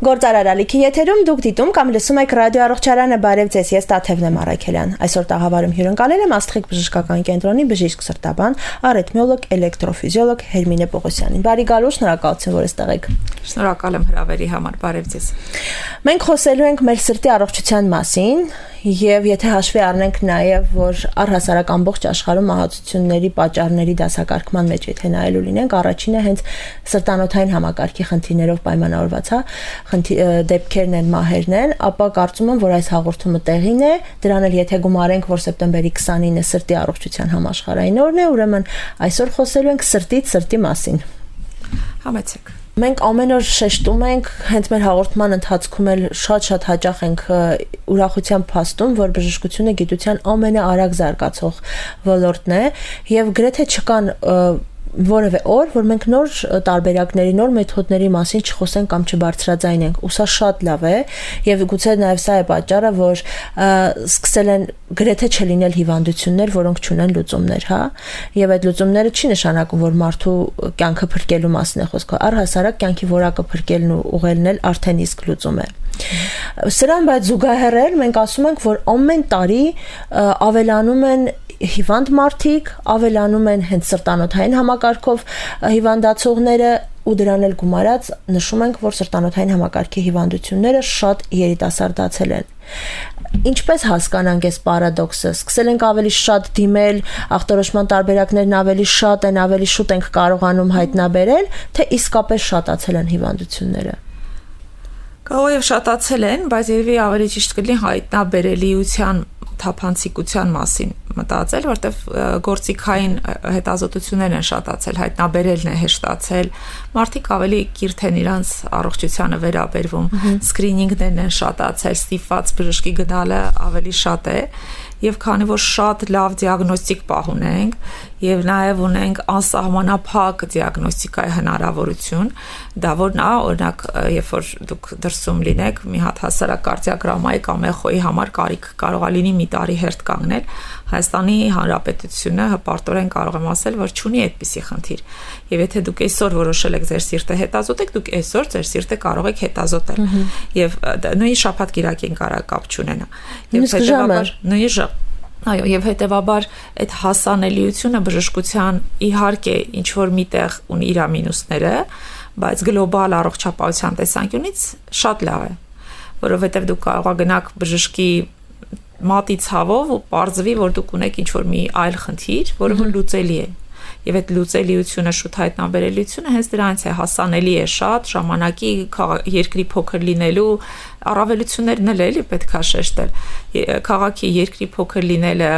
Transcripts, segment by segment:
Գործարար ալիքի եթերում դուք դիտում կամ լսում եք ռադիո առողջարանը բարև ձեզ, ես Տաթևն եմ Արաքելյան։ Այսօր տաղավարում հյուրընկալել եմ Աստղիկ բժշկական կենտրոնի բժիշկ սրտաբան, արիթմիոլոգ, էլեկտրոֆիզիոլոգ Հերմինե Պողոսյանին։ Բարի գալուց, շնորհակալություն, որ այստեղ եք։ Շնորհակալ եմ հրավերի համար, բարև ձեզ։ Մենք խոսելու ենք մեր սրտի առողջության մասին, եւ եթե հաշվի առնենք նաեւ, որ առհասարակ ամբողջ աշխարհում մահացությունների պատճառների դասակարգման մեջ եթե նայելու լինենք, առաջինը հենց սրտանոթային համակարգի խնդիրներով պայմանավորված դեպքերն են, մահերն են, ապա կարծում եմ, որ այս հաղորդումը տեղին է, դրան էլ եթե գումարենք, որ սեպտեմբերի 29-ը սրտի առողջության համաշխարհային օրն է, ուրեմն այսօր խոսելու ենք սրտի մասին։ Համեցեք։ Մենք ամեն օր շեշտում ենք, հենց մեր հաղորդման ընթացքում էլ շատ հաճախ ենք ուրախությամբ փաստում, որ բժշկությունը գիտության ամենաարագ զարգացող ոլորտն է եւ գրեթե չկան որևէ օր, որ մենք նոր տարբերակների, նոր մեթոդների մասին չխոսենք կամ չբարձրաձայնենք, ու սա շատ լավ է եւ գուցե նաեւ սա է պատճառը, որ սկսել են գրեթե չլինել հիվանդություններ, որոնք չունեն լուծումներ, հա, եւ այդ լուծումները չի նշանակում, որ մարդու կյանքը փրկելու մասն է խոսքը, առհասարակ կյանքի որակը փրկելն ու ուղղելն էլ արդեն իսկ լուծում է։ Սրան բայց զուգահեռ մենք ասում ենք, որ ամեն տարի ավելանում են հիվանդ մարդիկ, ավելանում են հենց սրտանոթային համակարգով հիվանդացողները ու դրան էլ գումարած նշում ենք, որ սրտանոթային համակարգի հիվանդությունները շատ երիտասարդացել են։ Ինչպես հասկանանք այս պարադոքսը, սկսել ենք ավելի շատ դիմել, ախտորոշման տարբերակներն ավելի շատ են, ավելի շուտ ենք կարողանում հայտնաբերել, թե իսկապես շատացել են հիվանդությունները։ Կարող է շատացել են, բայց երևի ավելի ճիշտ կլինի հայտնաբերելիության թափանցիկության մասին մտածել, որտեվ գործիքային հետազոտություններ են շատացել, հայտնաբերելն է հեշտացել, մարդիկ ավելի կիրթ են իրանց առողջությանը վերաբերվում, սկրինինգներն են շատացել, ստիպված բժշկի գնալը ավելի շատ է, եւ քանի որ շատ լավ դիագնոստիկ պահ ունենք եւ նաեւ ունենք անսահմանափակ դիագնոստիկայի հնարավորություն, դա որն է, օրինակ, երբ որ դուք դրսում լինեք, մի հատ հասարակ կարդիոգրամայի կամ էխոյի համար կարիք կարող է լինի մի տարի հերթ կանգնել, Հայաստանի Հանրապետությունը հպարտորեն կարող եմ ասել, որ չունի այդպիսի խնդիր։ Եվ եթե դուք այսօր որոշել եք ձեր սիրտը հետազոտեք, դուք այսօր ձեր սիրտը կարող եք հետազոտել։ Եւ նույն շաբաթ-կիրակին կարող կապ չունենա։ Եվ հետեւաբար նույն Այո, եւ հետեւաբար այդ հասանելիությունը բժշկության իհարկե ինչ որ միտեղ ունի իր մինուսները, բայց գլոբալ առողջապահության տեսանկյունից շատ լավ է, որովհետեւ դուք կարող եք գնաք բժշկի մատի ցավով ու պարզվի, որ դուք ունեք ինչ որ մի այլ խնդիր, որը որ լուծելի է։ Եվ այդ լուծելիությունը, շուտ հայտնաբերելիությունը հենց դրանից է, հասանելի է շատ, ժամանակի երկրի փոքր լինելու առավելություններն էլ էլի պետք է շեշտել։ Քաղաքի երկրի փոքր լինելը,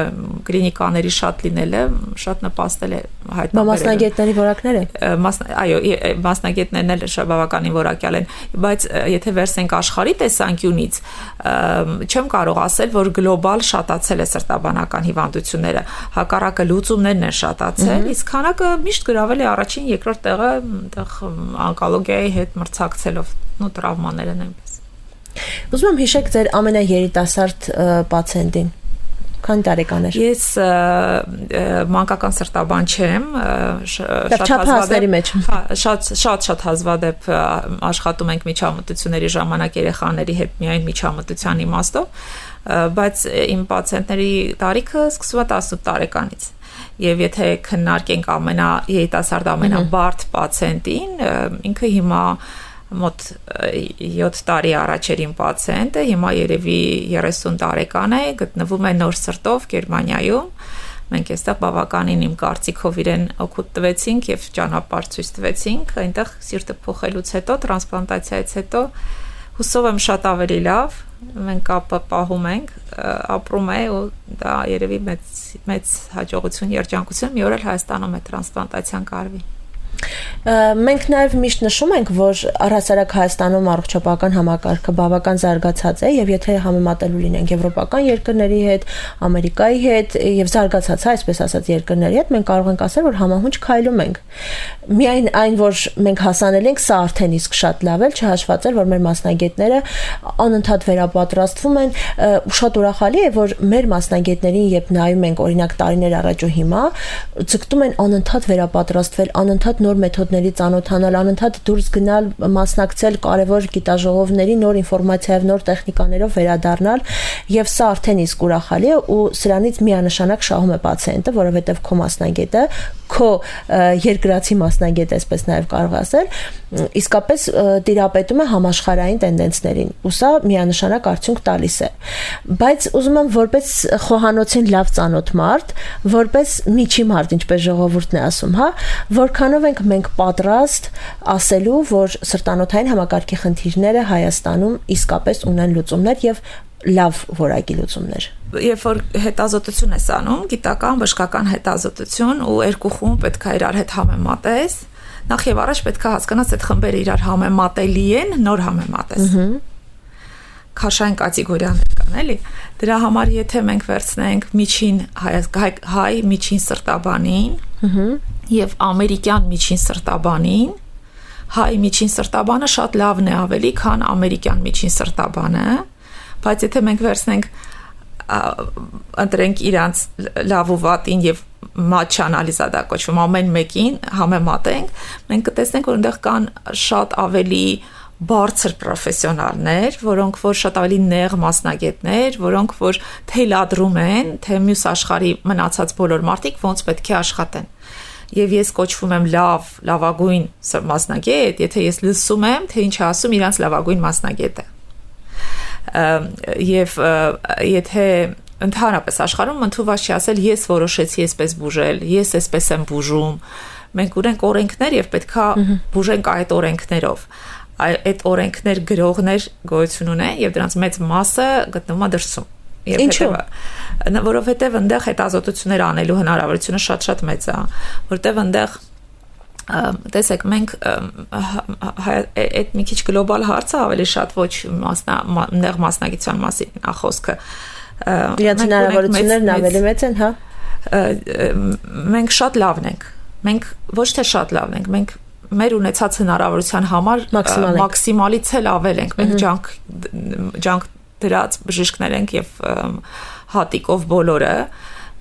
կլինիկաների շատ լինելը շատ նպաստել է հայտնաբերել։ Մասնագետների որակները։ Այո, մասնագետներն էլ շատ բավականին որակյալ են, բայց եթե վերցնենք աշխարհի տեսանկյունից, չեմ կարող ասել, որ գլոբալ շատացել է սրտաբանական հիվանդությունները, հակառակը լուծումներն են շատացել, իսկ քանակը միշտ գրավել է առաջին, երկրորդ տեղը, այնտեղ օնկոլոգիայի հետ մրցակցելով, ու տրավմաները նույնպես։ Ուզում եմ հիշեք ձեր ամենաերիտասարդ պացիենտին։ Քանի տարեկան էր։ Ես մանկական սրտաբան չեմ, շատ հազվադեպ աշխատում ենք միջամտությունների ժամանակ երեխաների հետ միայն միջամտության իմաստով, բայց իմ պացիենտների տարիքը սկսվում է 18 տարեկանից։ Եվ եթե քննարկենք ամենաերիտասարդ ամենաբարդ պացիենտին, ինքը հիմա մոտ 7 տարի առաջ էր իմ պացիենտը, հիմա երևի 30 տարեկան է, գտնվում է Նոր Սրտով Գերմանիայում։ Մենք այստեղ բավականին իմ կարծիքով իրեն օգուտ տվեցինք եւ ճանապարհ ցույց տվեցինք, այնտեղ սիրտը փոխելուց հետո, տրանսպլանտացիայից հետո հուսով եմ շատ ավելի լավ, մենք կապը պահում ենք, ապրում է ու դա երևի մեծ հաջողություն, երջանկություն, մի օր էլ Հայաստանում է տրանսպլանտացիան կարվի։ Մենք նաև միշտ նշում ենք, որ առհասարակ Հայաստանում առողջապահական համակարգը բավական զարգացած է եւ եթե համեմատելու լինենք եվրոպական երկրների հետ, Ամերիկայի հետ եւ զարգացած, այսպես ասած, երկրների հետ, մենք կարող ենք ասել, որ համահունչ քայլում ենք։ Միայն այն, որ մենք հասանել ենք, սա արդեն իսկ շատ լավ է, չհաշվածել, որ մեր մասնագետները անընդհատ վերապատրաստվում են, ու շատ ուրախալի է, որ մեր մասնագետներին, երբ նայում ենք օրինակ տարիներ առաջ ու հիմա, ցկտում են անընդհատ վերապատրաստվել, անընդհատ նոր մեթոդներ ժողովների ծանոթանալ, անընդհատ դուրս գնալ, մասնակցել կարևոր գիտաժողովների, նոր ինֆորմացիայով, նոր տեխնիկաներով վերադառնալ, եւ սա արդեն իսկ ուրախալի է ու սրանից միանշանակ շահում է պացիենտը, որովհետեւ քո մասնագետը, քո երկրացի մասնագետը, այսպես նաեւ կարող ասել, իսկապես տիրապետում է համաշխարհային տենդենսներին ու սա միանշանակ արդյունք տալիս է։ Բայց ուզում եմ որպես խոհանոցին լավ ծանոթ մարդ, որպես միջի մարդ, ինչպես ժողովուրդն է ասում, հա, որքանով ենք մենք պատրաստ ասելու, որ սրտանոթային համակարգի խնդիրները Հայաստանում իսկապես ունեն լուծումներ եւ լավ որակի լուծումներ։ Երբ որ հետազոտություն ես անում, գիտական, բժշկական հետազոտություն ու երկու խումբ պետք է իրար հետ համեմատես, նախ եւ առաջ պետք է հասկանաս այդ խմբերը իրար համեմատելի են, նոր համեմատես։ Քաշային կատեգորիաներ կան, էլի։ Դրա համար եթե մենք վերցնենք միջին հայ միջին սրտաբանին եւ ամերիկյան միջին սրտաբանին, հայ միջին սրտաբանը շատ լավն է ավելի, քան ամերիկյան միջին սրտաբանը, բայց եթե մենք վերցնենք ընտրենք իրանց լավ ու վատին եւ match անալիզա դա կոչվում ամեն մեկին համեմատենք, մենք կտեսնենք, որ այնտեղ կան շատ ավելի բարձր պրոֆեսիոնալներ, որոնք որ շատ ավելի նեղ մասնագետներ, որոնք որ թելադրում են, թե մյուս աշխարհի մնացած բոլոր մարդիկ ոնց պետք է աշխատեն։ Եվ ես կոչվում եմ լավագույն մասնագետ, եթե ես լսում եմ, թե ինչ է ասում իրանց լավագույն մասնագետը։ Եվ եթե ընդհանրապես աշխարհում ընդունված չի ասել ես որոշեցի այսպես բուժել, ես այսպես եմ բուժում, մենք ունենք օրենքներ եւ պետքա բուժենք այդ օրենքներով։ Այդ օրենքներ գրողներ գոյություն ունեն եւ դրանց մեծ մասը գտնվում է դրսում։ Ինչու՞։ Որովհետեւ այնտեղ հետազոտություններ անելու հնարավորությունը շատ մեծ է, որտեւ այնտեղ տեսեք մենք այդ մի քիչ գլոբալ հարցը ավելի շատ ոչ նեղ մասնագիտության մասին ախոսքը իրենց հնարավորություններն ավելի մեծ են, հա։ Մենք շատ լավն ենք, մենք ոչ թե շատ լավն ենք, մենք մեր ունեցած հնարավորության համար մաքսիմալից էլ ավել ենք, մենք ջանք դրած բժիշկներ ենք եւ հատիկով բոլորը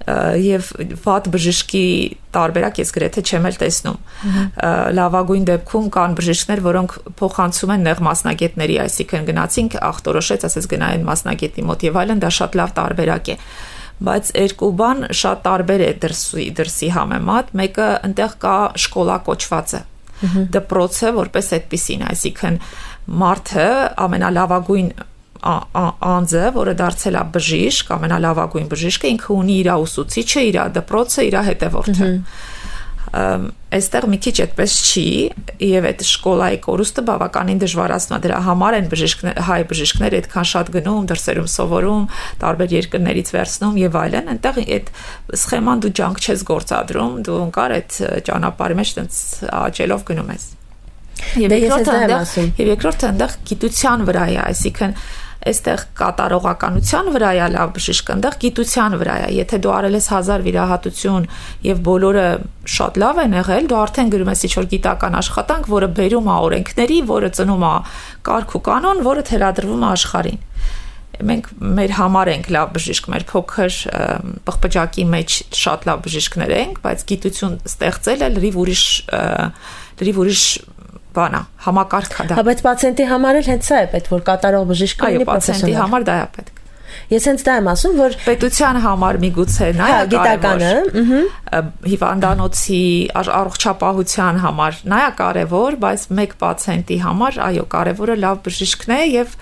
եւ վատ բժշկի տարբերակ ես գրեթե չեմ էլ տեսնում։ Լավագույն դեպքում կան բժիշկներ, որոնք փոխանցում են նեղ մասնագետների, այսինքն գնացինք, ախտորոշեց, ասես գնային մասնագետի մոտ եւ այլն, դա շատ լավ տարբերակ է։ Բայց երկու բան շատ տարբեր է դրսի համեմատ, մեկը այնտեղ կա շկոլա կոչվածը։ Դպրոցը որպես այդպեսին, այսինքն մարդը ամենալավագույն անձը, որը դարձել է բժիշկ, ամենալավագույն բժիշկը, ինքը ունի իր ուսուցիչը, իր դպրոցը, իր հետևորդը։ Այստեղ մի քիչ այդպես չի, եւ այդ շկոլայի կորուստը բավականին դժվարացնում է, դրա համար են հայ բժիշկները այդքան շատ գնում, դրսերում սովորում, տարբեր երկրներից վերցնում եւ այլն, այնտեղ այդ սխեման դու ջանք չես գործադրում, դու ընկար այդ ճանապարհի մեջ տենց աճելով գնում ես։ Եվ երկրորդը այնտեղ գիտության վրա է, այսինքն այստեղ կատարողականության վրա է լավ բժիշկ, այնտեղ գիտության վրա է։ Եթե դու արել ես 1000 վիրահատություն եւ բոլորը շատ լավ են եղել, դու արդեն գրում ես ինչ-որ գիտական աշխատանք, որը բերում է օրենքների, որը ծնում է կարգ ու կանոն, որը թելադրվում է աշխարհին։ Մենք մեր համար ենք լավ բժիշկ, մեր փոքր պղպջակի մեջ շատ լավ բժիշկներ ենք, բայց գիտություն ստեղծելը լրիվ ուրիշ բանա, համակարգ է դա։ Բայց պացիենտի համար էլ հենց սա է պետք, որ կատարող բժիշկը լինի պրոֆեսիոնալ։ Այո, պացիենտի համար դա է պետք։ Ես հենց դա եմ ասում, որ պետության համար միգուցե նա է գիտականը, հիվանդանոցի առողջապահության համար նա է կարևոր, բայց մեկ պացիենտի համար, այո, կարևորը լավ բժիշկն է եւ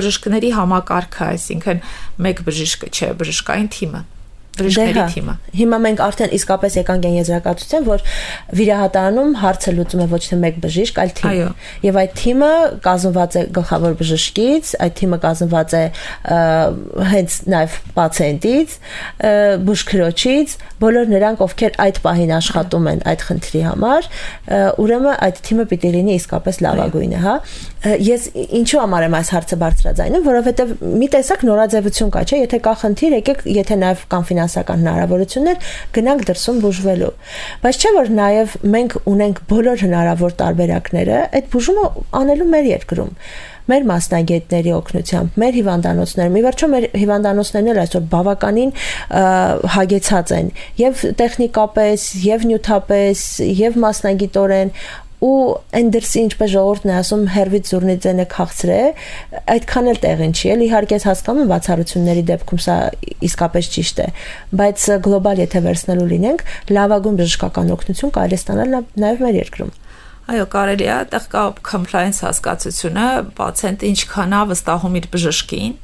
բժիշկների համակարգը, այսինքն մեկ բժիշկը չէ, բժշկային թիմը։ Բժիշկների թիմը։ Հիմա մենք արդեն իսկապես եկանք այն եզրակացության, որ վիրահատարանում հարցը լուծում է ոչ թե մեկ բժիշկ, այլ թիմ։ Եվ այդ թիմը կազմված է գլխավոր բժշկից, այդ թիմը կազմված է հենց նաև պացիենտից, բուժքրոջից, բոլոր նրանք, ովքեր այդ պահին աշխատում են այդ խնդրի համար, ուրեմն այդ թիմը պիտի լինի իսկապես լավագույնը, հա։ Ես ինչու համար եմ այս հարցը բարձրաձայնում, որովհետև մի տեսակ նորաձևություն կա, չէ՞, եթե կա խնդիր, եկեք, եթե նաև կան ֆինանսական հնարավորություններ, գնանք դրսում բուժվելու։ Բայց չէ՞ որ նաև մենք ունենք բոլոր հնարավոր տարբերակները այդ բուժումը անելու մեր երկրում։ մեր մասնագետների օգնությամբ, մեր հիվանդանոցներում, ի վերջո մեր հիվանդանոցներն էլ այսօր բավականին հագեցած են եւ տեխնիկապես, եւ նյութապես, եւ մասնագիտորեն ու այն դրսի ինչպես ժողովուրդն է ասում հերվից զուրնից ձենը քաղցր է, այդքան էլ տեղին չի, էլ իհարկե հասկանում եմ բացառությունների դեպքում սա իսկապես ճիշտ է, բայց գլոբալ եթե վերցնելու լինենք, լավագույն բժշկական օգնություն կարելի է ստանալ նաև մեր երկրում։ Այո, կարելի է, այդտեղ կա compliance հասկացությունը, պացիենտը ինչքան է վստահում իր բժշկին,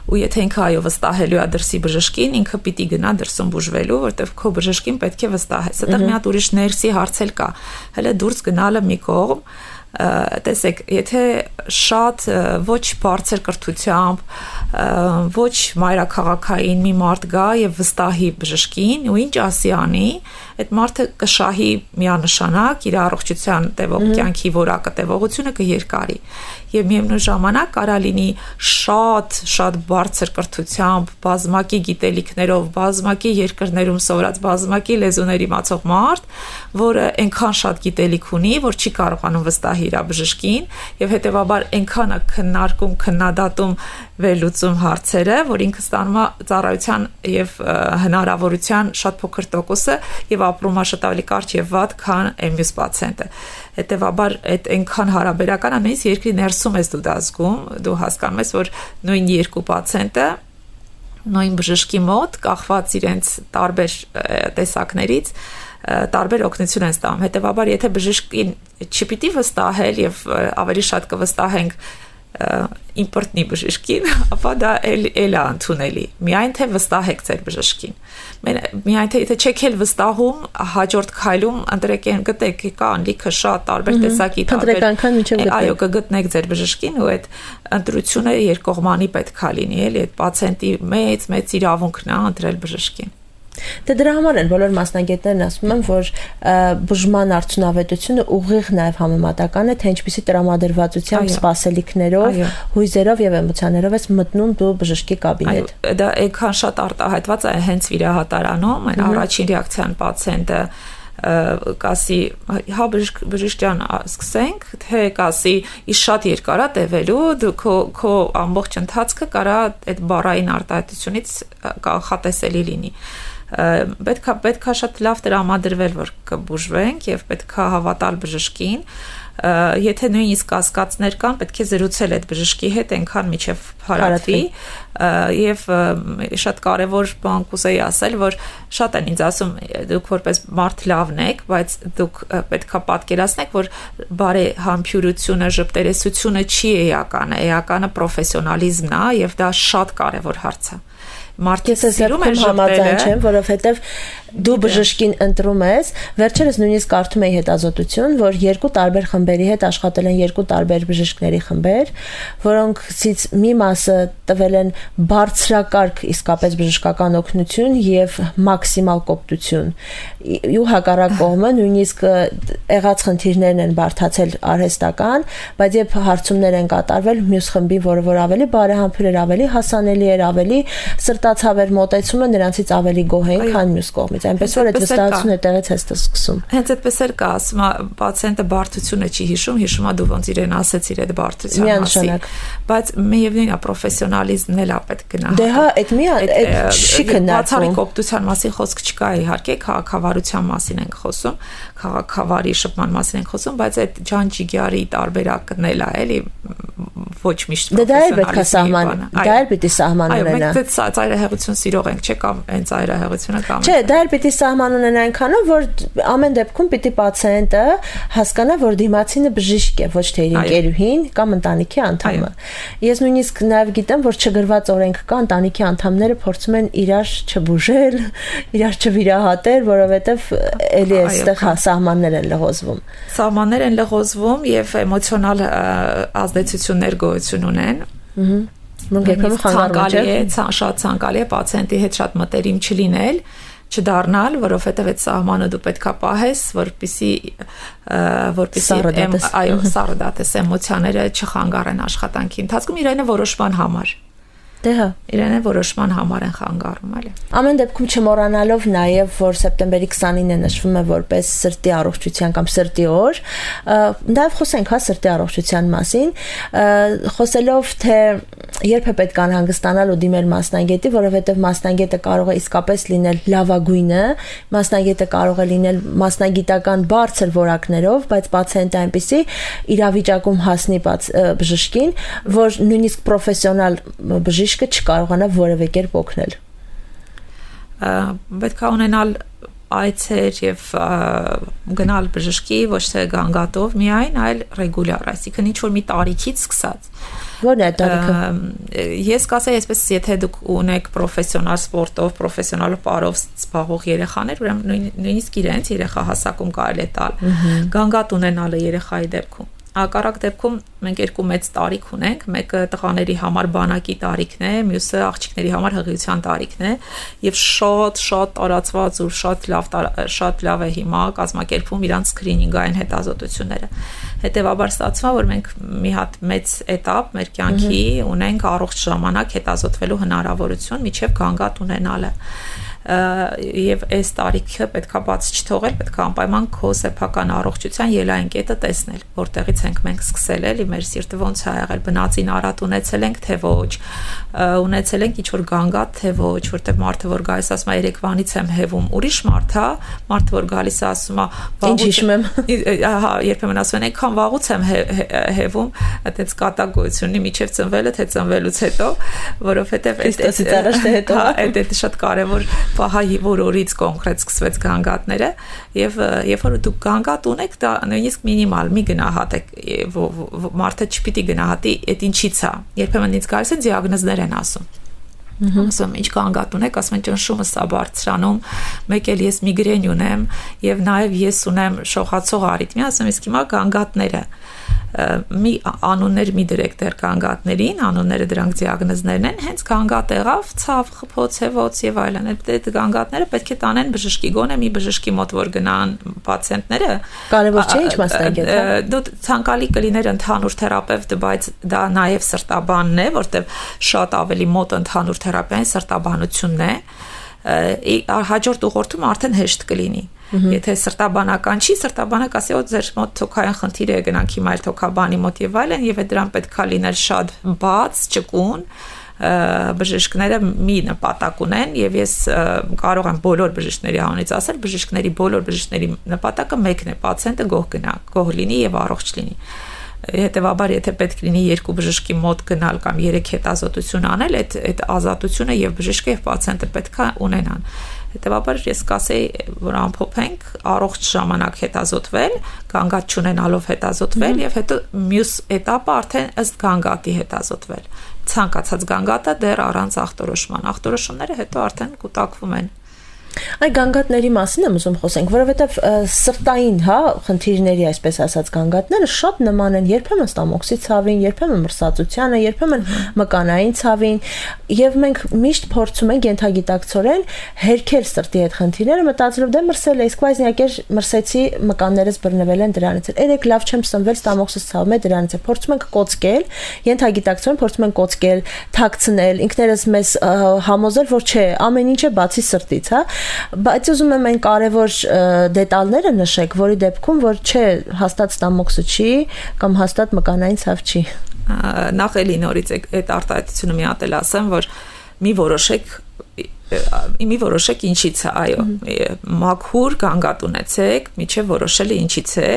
ու եթե ինքը այո վստահելու է դրսի բժշկին, ինքը պիտի գնա դրսում բուժվելու, որտեղ քո բժշկին պետք է վստահես։ Այդտեղ մի հատ ուրիշ ներսի հարց էլ կա։ Հələ դուրս գնալը մի կողմ, տեսեք, եթե շատ ոչ բարձր կրթությամբ, ոչ մայրաքաղաքային մի մարդ գա եւ վստահի բժշկին, ու ինչ ասի անի, այդ մարդը կշահի միանշանակ իր առողջության տևող կյանքի որակը տևողությունը կերկարի եւ միևնույն ժամանակ կարա լինի շատ բարձր կրթությամբ, բազմակի գիտելիքներով, բազմակի երկրներում սովորած բազմակի լեզուներ իմացող մարդ, որը այնքան շատ գիտելիք ունի, որ չի կարողանում վստահի իր բժշկին եւ հետեւաբար այնքան է քննադատում վերլուծում հարցերը, որ ինքը ստանում է ծառայության եւ հնարավորության շատ փոքր տոկոսը եւ ապրում է շատ ավելի կարճ եւ վատ, քան մյուս պացիենտը։ Հետեւաբար այդ այնքան հարաբերական է, նույնիսկ երկրի ներսում ես դու դա զգում, դու հասկանում ես, որ նույն երկու պացիենտը նույն բժշկի մոտ կախված իրենց տարբեր տեսակներից տարբեր օգնություն են ստանում։ Հետեւաբար, եթե բժշկին չպիտի վստահել եւ ավելի շատ կվստահենք իմպորտնի բժշկին, ապա դա էլ է ընդունելի։ Միայն թե վստահեք ձեր բժշկին։ Միայն թե եթե չեք էլ վստահում, հաջորդ քայլում ընտրեք գտեք, կա լիքը շատ տարբեր տեսակի տարբեր։ Այո, կգտնեք ձեր բժշկին ու այդ ընտրությունը երկկողմանի պետք է լինի, էլի այդ պացիենտի մեծ իրավունքն է ընտրել բժշկին։ Դե դրա համար են բոլոր մասնագետներն ասում են, որ բուժման արդյունավետությունը ուղիղ նաև համեմատական է, թե ինչպիսի տրամադրվածությամբ, սպասելիքներով, հույզերով եւ էմոցիաներով ես մտնում դու բժշկի կաբինետ։ Դա այնքան շատ արտահայտված է հենց վիրահատարանում, այն առաջին ռեակցիան պացիենտը կասի, հա բժիշկ սկսենք, թե կասի, իս շատ երկար է տևելու, դու քո ամբողջ ընթացքը կարա այդ բառային արտահայտությունից կանխատեսելի լինի։ Պետք է շատ լավ տրամադրվել, որ կբուժվենք եւ պետք է հավատալ բժշկին, եթե նույնիսկ կասկածներ կան, պետք է զրուցել այդ բժշկի հետ այնքան միջև հարատվի եւ շատ կարեւոր բան կուզեի ասել, որ շատ են ինձ ասում դուք որպես մարդ լավն եք, բայց դուք պետք է պատկերացնեք, որ բարեհամբույրությունը, ժպտերեսությունը չի էականը, էականը պրոֆեսիոնալիզմն է եւ դա շատ կարեւոր հարց է։ Մարդիկ սիրում են ժպտել, որովհետև դու բժշկին ընտրում ես, վերջերս նույնիսկ կարդում էի հետազոտություն, որ երկու տարբեր խմբերի հետ աշխատել են երկու տարբեր բժիշկների խմբեր, որոնցից մի մասը տվել են բարձրակարգ իսկապես բժշկական օգնություն եւ մաքսիմալ կոպտություն։ Ու հակառակ կողմը նույնիսկ եղած խնդիրներն են բարդացել արհեստական, բայց երբ հարցումներ են կատարվել մյուս խմբին, որ ավելի բարեհամբույր էր, ավելի հասանելի էր, ավելի սրտացավ էր մոտեցումը նրանցից ավելի գոհ էին, քան մյուս կողմից։ Այնպես որ այդ վստահությունը տեղից է սկսում։ Հենց այդպես էլ կա, ասում է, պացիենտը բարդությունը չի հիշում է դու ոնց իրեն ասեցիր այդ բարդության մասին։ Բայց միևնույնն է պրոֆեսիոնալիզմն էլ է պետք գնահատել։ Դե հա, այդ չի քննարկվում։ Բացառիկ օգնության մասին խոսք չկա, իհարկե, քաղաքավարության մասին ենք խոսում, քաղաքավարի շփման մասին ենք խոսում, բայց այդ ջանջիգյարի տարբերակն էլ է, էլի ոչ միշտ պրոֆեսիոնալիզմի։ Դա էլ պետք է սահման ունենա։ Այո, մենք ծայրահեղություն սիրող ենք, չէ՞ կամ այն ծայրահեղությունը կամ։ Չէ, դա էլ պետք է սահման ունենա այնքանով, որ ամեն դեպքում պետք է պացիենտը հասկանա, որ դիմացինը բժիշկ է, ոչ թե իր ընկերուհին կամ ընտանիքի անդամը։ Ես նույնիսկ նաև գիտեմ, որ չգրված օրենք կա, ընտանիքի անդամները փորձում են իրար չբուժել, իրար չվիրահատել, որովհետև էլի այստեղ սահմաններ են լղոզվում։ Սահմաններ են լղոզվում եւ էմոցիոնալ ազդեցություններ գոյություն ունեն։ Մենք երբեմն խանգարում ենք, շատ ցանկալի է պացիենտի հետ շատ մտերիմ չլինել, չդառնալ, որովհետև այդ սահմանը դու պետքա պահես, որպեսզի սառը դատես էմոցիաները չխանգարեն աշխատանքի ընթացքում իրենը որոշման համար։ Դե հա։ Իրեն որոշման համար են խանգարում, էլի։ Ամեն դեպքում չմոռանալով նաև, որ սեպտեմբերի 29-ը նշվում է որպես սրտի առողջության կամ սրտի օր, նաև խոսենք հա սրտի առողջության մասին, խոսելով թե երբ է պետք անհանգստանալ ու դիմել մասնագետի, որովհետև մասնագետը կարող է իսկապես լինել լավագույնը, մասնագետը կարող է լինել մասնագիտական բարձր որակներով, բայց պացիենտը այնպեսի իրավիճակում հասնի բժշկին, որ նույնիսկ պրոֆեսիոնալ բժիշկը չկարողանա որևէ կերպ օգնել։ Պետք է ունենալ այցեր եւ գնալ բժշկի ոչ թե գանգատով միայն, այլ ռեգուլյար, այսինքն ինչ որ մի տարիքից սկսած։ Ո՞րն է տարիքը։ Ես կասեի այսպես, եթե դուք ունեք պրոֆեսիոնալ սպորտով, պրոֆեսիոնալ պարով զբաղվող երեխաներ, ուրեմն նույնիսկ իրենց երեխա հասակում կարելի է տալ։ Գանգատ ունենալը երեխայի դեպքում։ Հակառակ դեպքում մենք երկու մեծ տարիք ունենք, մեկը տղաների համար բանակի տարիքն է, մյուսը աղջիկների համար հղիության տարիքն է, եւ շատ տարածված ու շատ լավ է հիմա կազմակերպվում իրանց սկրինինգային հետազոտությունները։ Հետևաբար ստացվում է, որ մենք մի հատ մեծ этап մեր կյանքի ունենք առողջ ժամանակ հետազոտվելու հնարավորություն միջև գանգատ ունենալը։ Եվ այս տարիքը պետքա բաց չթողել, պետքա անպայման քո սեփական առողջության ելային կետը տեսնել, որտեղից ենք մենք սկսել, էլի մեր սիրտը ոնց է եղել, բնածին արատ ունեցել ենք, թե ոչ, ունեցել ենք ինչ-որ գանգատ, թե ոչ, որտեղ մարդը որ գալիս ասում է երեկվանից եմ հևում, ուրիշ մարդ է, մարդը որ գալիս է ասում է ինչ հիշում եմ, ահա, երբեմն ասում են այնքան վաղուց եմ հևում, այդպես կատակոություն ունի միջև ծնվելը, թե ծնվելուց հետո, որովհետև այդ շատ կարևոր պահա որ օրից կոնկրետ սկսվեց գանգատները եւ երբ որ դուք գանգատ ունեք դա նույնիսկ մինիմալ մի գնահատեք մարդը չպիտի գնահատի այդ ինչից է երբեմն ինձ գալիս են դիագնոզներ են ասում ասում ինչ գանգատ ունեք ասում են ճնշումը սա բարձրանում մեկ էլ ես միգրեն ունեմ եւ նաեւ ես ունեմ շողացող արիթմիա ասում իսկ հիմա գանգատները մի անուններ մի դրեք դեր գանգատներին, անունները դրանք դիագնոզներն են, հենց գանգատ եղավ, ցավ, խփոց, հեվոց եւ այլն։ Այդ գանգատները պետք է տանեն բժշկի, գոնե մի բժշկի մոտ որ գնան պացիենտները։ Կարևոր չէ ինչ մասնագետ, հա։ Դու ցանկալի կլիներ ընդհանուր թերապևտ, բայց դա նաեւ սրտաբանն է, որտեղ շատ ավելի մոտ ընդհանուր թերապիային սրտաբանությունն է։ Հաջորդ ուղղորդում արդեն հեշտ կլինի։ Եթե սրտաբանական չի, սրտաբանը կասի, որ ձեր մոտ թոքային խնդիր է, գնանք հիմա այլ թոքաբանի մոտ եւ այլն, եւ դրան պետքա լինել շատ բաց, ճկուն, բժիշկները մի նպատակ ունեն եւ ես կարող եմ բոլոր բժիշկների անունից ասել, բժիշկների բոլոր բժիշկների նպատակը մեկն է, պացիենտը գոհ գնա, գոհ լինի եւ առողջ լինի։ Հետևաբար եթե պետք լինի երկու բժշկի մոտ գնալ կամ 3 հետազոտություն անել, այդ ազատությունը եւ բժիշկը եւ պացիենտը պետքա ունենան։ Հետևաբար ես կասեի, որ ամփոփենք առողջ ժամանակ հետազոտվել, գանգատ չունենալով հետազոտվել եւ հետո մյուս этаպը արդեն ըստ գանգատի հետազոտվել։ Ցանկացած գանգատը դեռ առանց ախտորոշման։ Ախտորոշումները հետո արդեն կուտակվում են։ Այ գանգատների մասին եմ ուզում խոսենք, որովհետև սրտային, հա, խնդիրների այսպես ասած գանգատները շատ նման են երբեմն ստամոքսի ցավին, երբեմն մրսածությանը, երբեմն մկանային ցավին, եւ մենք միշտ փորձում ենք ենթագիտակցորեն հերքել սրտի այդ խնդիրները, մտածելով դե մրսել է, իսկ բայց իհարկե մրսեցի, մկաններս բռնվել են դրանից։ Երեք լավ չեմ սնվել, ստամոքսս ցավում է դրանից։ Փորձում ենք կոծկել, ենթագիտակցորեն փորձում ենք կոծկել, թաքցնել, ինքներս մեզ համոզել, որ չէ, ամեն ինչ է բացի սրտից, հա։ Բայց ուզում եմ այն կարևոր դետալները նշեք, որի դեպքում որ չէ հաստատ ստամոքսը չի կամ հաստատ մկանային ցավ չի։ Նախ էլի նորից այդ արտահայտությունը մի հատ էլ ասեմ, որ մի որոշեք ինչից է, այո, մաքուր գանգատ ունեցեք, միջև որոշելը ինչից է։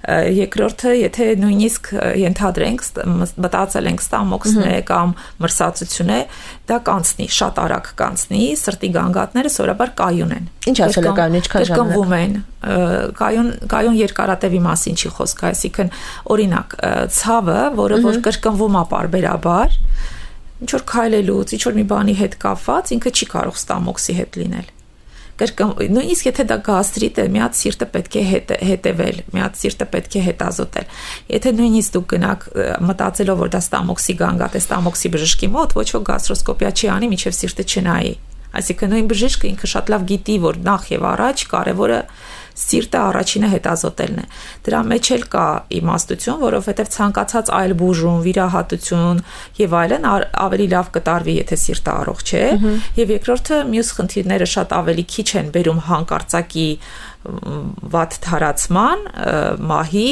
Երկրորդը, եթե նույնիսկ ենթադրենք, մտածել ենք ստամոքսն է կամ մրսածություն է, դա կանցնի, շատ արագ կանցնի, սրտի գանգատները սովորաբար կայուն են։ Ինչ ասել եք այն, ինչքան ժամանակ։ Կրկնվում են, կայուն երկարատևի մասին չի խոսք, այսինքն օրինակ, ցավը, որը որ կրկնվում է պարբերաբար, ինչ որ քայլելուց, ինչ որ մի բանի հետ կապված, ինքը չի կարող ստամոքսի հետ լինել։ Նույնիսկ եթե դա գաստրիտ է, մի հատ սիրտը պետք է հետևել, մի հատ սիրտը պետք է հետազոտել։ Եթե նույնիսկ դուք գնաք մտածելով, որ դա ստամոքսի գանգատ է, ստամոքսի բժշկի մոտ, ոչ ոք գաստրոսկոպիա չի անի, մինչև սիրտը չնայի։ Այսինքն նույն բժիշկը ինքը շատ լավ գիտի, որ նախ եւ առաջ կարևորը սիրտը առաջինը հետազոտելն է։ Դրա մեջ էլ կա իմաստություն, որովհետև ցանկացած այլ բուժում, վիրահատություն եւ այլն ավելի լավ կտարվի, եթե սիրտը առողջ է, եւ երկրորդը մյուս խնդիրները շատ ավելի քիչ են բերում հանկարծակի վատ թարացման մահի,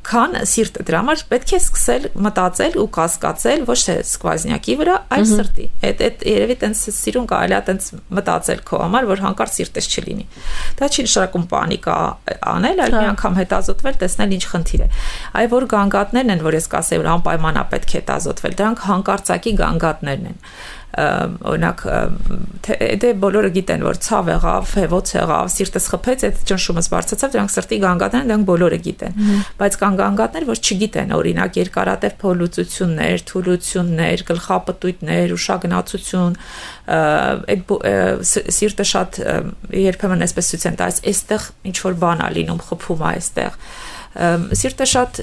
քան սիրտը։ Դրա համար պետք է սկսել մտածել ու կասկածել ոչ թե սկվազնյակի վրա, այլ սրտի։ Այդ երևի տենց սիրուն կարելի է տենց մտածել քո համար, որ հանկարծ սիրտես չլինի։ Դա չի նշանակում պանիկա անել, այլ մի անգամ հետազոտվել, տեսնել ինչ խնդիր է։ Այ որ գանգատներն են, որ ես կասեի, որ անպայման է պետք է հետազոտվել, դրանք հանկարծակի գանգատներն են։ Օրինակ դե բոլորը գիտեն որ ցավ եղավ, հեվոց եղավ, սիրտս խփեց, այդ ճնշումս բարձրացավ, դրանք սրտի գանգատներ են, դրանք բոլորը գիտեն։ Բայց կան գանգատներ, որ չգիտեն, օրինակ երկարատև փոլուցություններ, թուլություններ, գլխապտույտներ, ուշագնացություն, այդ սիրտը շատ երբեմն այսպես ցույց են տալիս, այստեղ ինչ որ բան է լինում, խփում է այստեղ։ Սիրտը շատ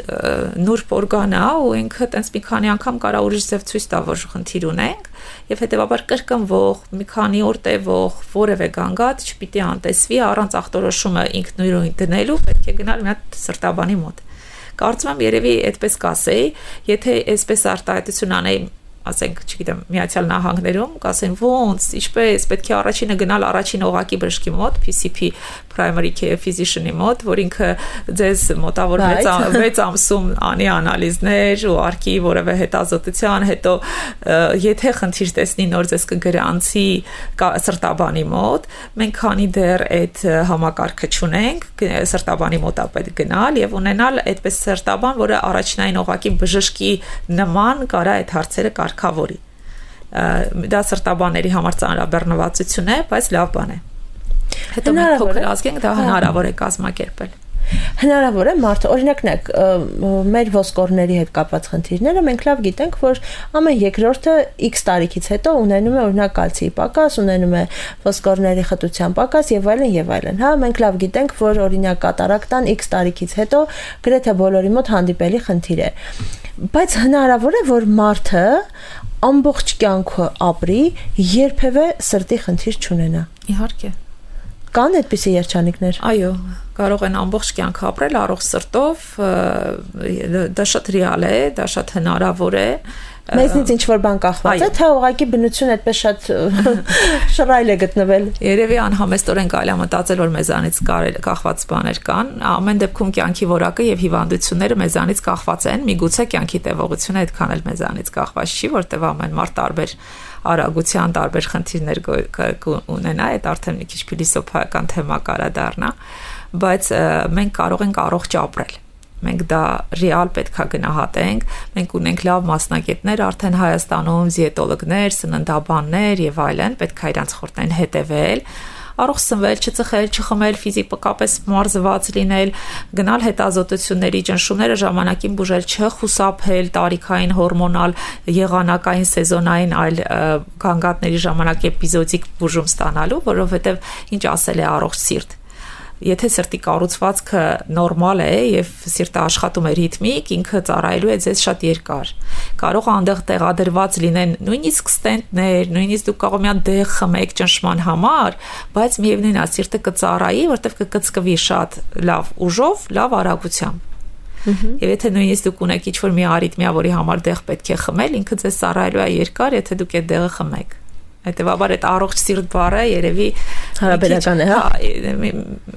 նուրբ օրգան է ու ինքը տենց մի քանի անգամ կարա ուրիշ ձև ցույց տա, որ խնդիր ունենք եւ հետեւաբար կրկնվող, մի քանի օր տևող որևէ գանգատ չպիտի անտեսվի առանց ախտորոշումը ինքնուրույն դնելու, պետք է գնալ մի հատ սրտաբանի մոտ։ Կարծում եմ երևի այդպես կասեի, եթե այսպես արտահայտություն անեի ասենք, չգիտեմ, Միացյալ Նահանգներում, կասեն ոնց, ինչպես, պետք է առաջինը գնալ առաջին օղակի բժշկի մոտ, PCP primary care physician-ի մոտ, որ ինքը ձեզ մոտավոր 6 ամսում անի անալիզներ ու արկի որևէ հետազոտության, հետո եթե խնդիր տեսնի նոր ձեզ կգրանցի սրտաբանի մոտ, մենք քանի դեռ այդ համակարգը չունենք, սրտաբանի մոտ է պետք գնալ եւ ունենալ այդպես սրտաբան, որը առաջնային օղակի բժշկի նման կարա այդ հարցերը կարգավորի։ Դա սրտաբանների համար ծանրաբեռնվածություն է, բայց լավ բան է։ Հետո մենք փոքր ազգենք դա հնարավոր է կազմակերպել։ Հնարավոր է մարդը, օրինակ մեր ոսկորների հետ կապված խնդիրները մենք լավ գիտենք, որ ամեն երկրորդը X տարիքից հետո ունենում է օրինակ կալցիի պակաս, ունենում է ոսկորների խտության պակաս եւ այլն եւ այլն։ Հա, մենք լավ գիտենք, որ օրինակ կատարակտան X տարիքից հետո գրեթե բոլորի մոտ հանդիպելի խնդիր է։ Բայց հնարավոր է, որ մարդը ամբողջ կյանքը ապրի, երբևէ սրտի խնդիր չունենա։ Իհարկե։ Կան այդպիսի երջանիկներ։ Այո, կարող են ամբողջ կյանք ապրել առողջ սրտով, դա շատ ռեալ է, դա շատ հնարավոր է։ Մեզնից ինչ որ բան կախված է, թե ուղղակի բնություն այդպես շատ շռայլ է գտնվել։ Երևի անհամեստորեն կարելի է մտածել, որ մեզանից կախված բաներ կան։ Ամեն դեպքում կյանքի որակը եւ հիվանդությունները մեզանից կախված են, միգուցե կյանքի տևողությունը այդքան էլ մեզանից կախված չի, որտեղ ամեն մարդ տարբեր արագության տարբեր խնդիրներ կունենա, այդ արդեն մի քիչ փիլիսոփայական թեմա կարա դառնա, բայց մենք կարող ենք առողջ ապրել։ Մենք դա ռեալ պետքա գնահատենք, մենք ունենք լավ մասնագետներ արդեն Հայաստանում, դիետոլոգներ, սննդաբաններ եւ այլն, պետքա իրանց խորհուրդներին հետեւել, առողջ սնվել, չծխել, չխմել, ֆիզիկապես մարզված լինել, գնալ հետազոտությունների, ճնշումները ժամանակին բուժել, չխուսափել տարիքային հորմոնալ, եղանակային, սեզոնային այլ գանգատների ժամանակ էպիզոդիկ բուժում ստանալու, որովհետեւ ինչ ասել է առողջ սիրտ։ Եթե սրտի կառուցվածքը նորմալ է եւ սիրտը աշխատում է ռիթմիկ, ինքը ծառայելու է ձեզ շատ երկար։ Կարող է այնտեղ տեղադրված լինեն նույնիսկ ստենտներ, նույնիսկ դուք կարող եք դեղ խմեք ճնշման համար, բայց միևնույնն է, սիրտը կծառայի, որտեղ կկծկվի շատ լավ ուժով, լավ արագությամբ։ Եվ եթե նույնիսկ դուք ունեք ինչ-որ մի արիթմիա, որի համար դեղ պետք է խմել, ինքը ձեզ ծառայելու է երկար, եթե դուք այդ դեղը խմեք։ Հետևաբար այդ առողջ սիրտ բառը երևի հարաբերական է,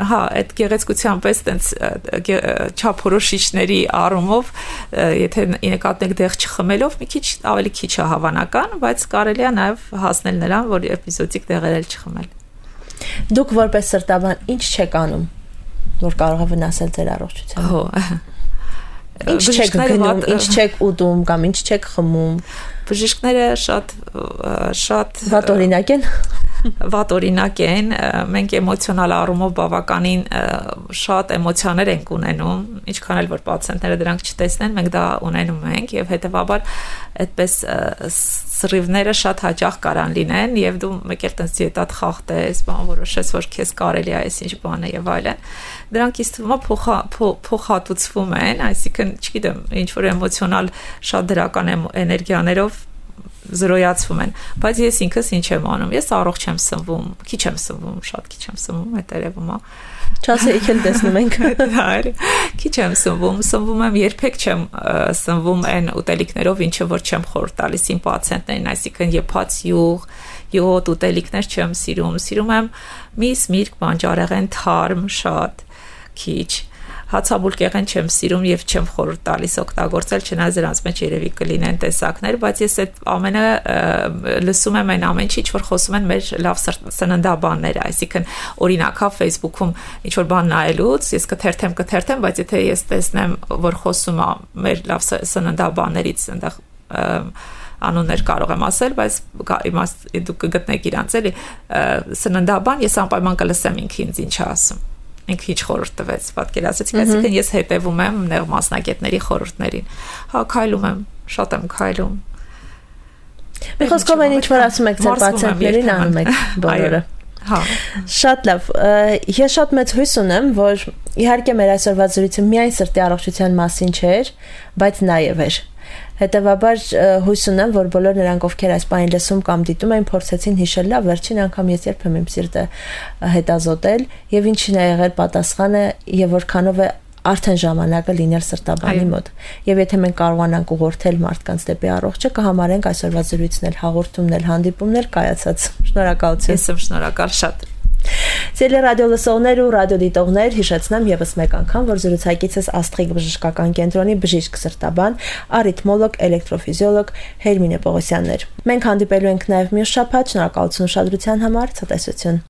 հա, այդ գեղեցկության պես տենց չափորոշիչների առումով, եթե նկատենք դեղ չխմելով, մի քիչ ավելի քիչ է հավանական, բայց կարելի է նաև հասնել նրան, որ էպիզոդիկ դեղեր էլ չխմել։ Դուք որպես սրտաբան ինչ չեք անում, որ կարող է վնասել ձեր առողջությանը։ Հո։ Ինչ չեք գնում, ինչ չեք ուտում կամ ինչ չեք խմում։ Բժիշկները շատ վատ օրինակ են։ Վատ օրինակ են, մենք էմոցիոնալ առումով բավականին շատ էմոցիաներ ենք ունենում, ինչքան էլ որ պացիենտները դրանք չտեսնեն, մենք դա ունենում ենք եւ հետեւաբար այդպես սրիվները շատ հաճախ կարան լինեն եւ դու մեկ էլ տես դիետատ խախտես, բան որոշես, որ քեզ կարելի է այսինչ բանը եւ այլն։ Դրանք ինձ թվում է փոխհատուցվում են, այսինքն, չգիտեմ, ինչ որ էմոցիոնալ շատ դրական էներգիաներով զրոյացվում են, բայց ես ինքս ինչ եմ անում, ես առողջ եմ սնվում, քիչ եմ սնվում, շատ քիչ եմ սնվում, այդ երևում է։ Չասեիք էլ տեսնում ենք։ Քիչ եմ սնվում եմ, երբեք չեմ սնվում այն ուտելիքներով, ինչը որ չեմ խորհուրդ տալիս իմ պացիենտներին, այսինքն եփած յուղ ուտելիքներ չեմ սիրում եմ միս, միրգ, բանջարեղեն, թարմ, շատ քիչ։ Հացաբուլկեղեն չեմ սիրում եւ չեմ խորհուրդ տալիս օգտագործել, չնայած դրանց մեջ երևի կլինեն տեսակներ, բայց ես այդ ամենը լսում եմ այն ամեն ինչ, որ խոսում են մեր լավ սննդաբանները, այսինքն օրինակ հա Facebook-ում ինչ որ բան նայելուց ես կթերթեմ, բայց եթե ես տեսնեմ, որ խոսում է մեր լավ սննդաբաններից, այնտեղ անուններ կարող եմ ասել, բայց դուք կգտնեք իրանց էլի սննդաբան, ես անպայման կլսեմ ինքնից ինչ ասում։ Ինքը ինչ խորհուրդ տվեց, պատկերացրեցիք, այսինքն ես հետևում եմ նեղ մասնագետների խորհուրդներին։ Հա, քայլում եմ, շատ եմ քայլում։ Մի խոսքով այն ինչ որ ասում եք ձեր պացիենտներին անում եք բոլորը։ Հա։ Շատ լավ։ Ես շատ մեծ հույս ունեմ, որ իհարկե մեր այսօրվա զրույցը միայն սրտի առողջության մասին չէր, բայց նաև էր։ Հետևաբար հույս ունեմ, որ բոլոր նրանք, ովքեր այս բանը լսում կամ դիտում են, փորձեցին հիշել լավ, վերջին անգամ ես երբ եմ իմ սիրտը հետազոտել եւ ինչին է եղել պատասխանը եւ որքանով է արդեն ժամանակը լինել սրտաբանի մոտ։ Եվ եթե մենք կարողանանք ուղղորդել մարդկանց դեպի առողջը, կհամարենք այսօրվա զրույցն էլ, հաղորդումն էլ, հանդիպումն էլ կայացած։ Շնորհակալություն։ Ես եմ շնորհակալ շատ։ Սիրելի ռադիո լսողներ ու ռադիոդիտողներ, հիշեցնեմ եւս մեկ անգամ, որ զրուցակիցս Աստղիկ բժշկական կենտրոնի բժիշկ սրտաբան, արիթմոլոգ, էլեկտրոֆիզիոլոգ Հերմինե Պողոսյանն էր։ Մենք հանդիպելու ենք նաեւ մյուս շաբաթ, շնորհակալություն ուշադրության համար, ցտեսություն։